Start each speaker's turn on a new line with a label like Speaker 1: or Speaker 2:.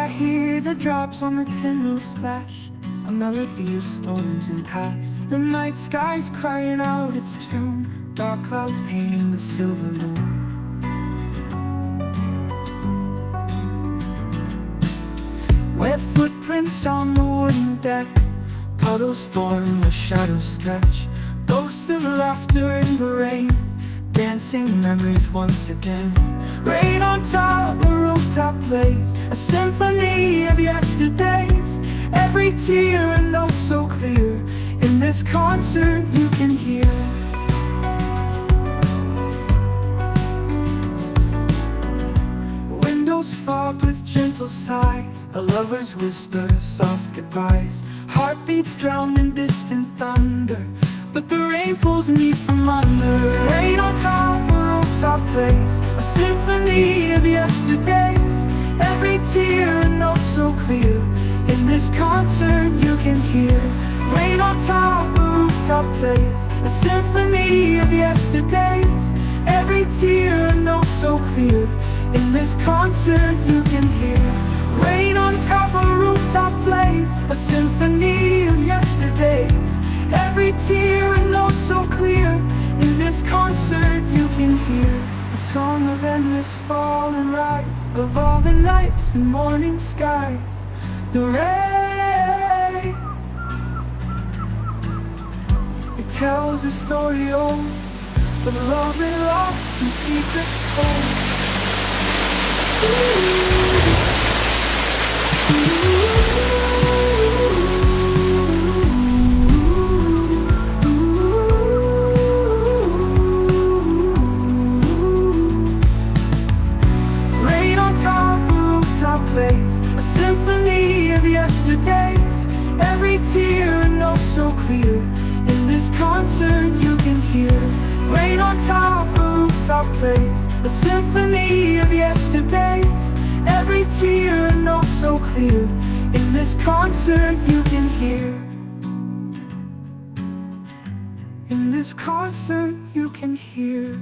Speaker 1: hear the drops on the tin roof splash, a melody of storms and past. The night sky's crying out its tune, dark clouds painting the silver moon. Wet footprints on the wooden deck, puddles form where shadows stretch. Ghosts of laughter in the rain, dancing memories once again. Rain on top, a rooftop plays a symphony of yesterdays. Every tear a note so clear, in this concert you can hear. Windows fog with gentle sighs, a lover's whisper, soft goodbyes. Heartbeats drowned in distant thunder, but the rain pulls me from under. Rain on top, a rooftop plays a symphony of yesterdays. Every tear a note so clear, in this concert you can hear. Rain on top, a rooftop plays a symphony of yesterdays. Every tear a note so clear, in this concert you can hear. Rain on top, a rooftop plays a symphony of yesterdays. Every tear a note so clear, in this concert you can hear. A song of endless fall and rise, of all the nights and morning skies. The rain, it tells a story old, of love and loss and secrets told. A symphony of yesterdays. Every tear a note so clear, in this concert you can hear. Rain on top, a rooftop plays a symphony of yesterdays. Every tear a note so clear, in this concert you can hear. In this concert you can hear.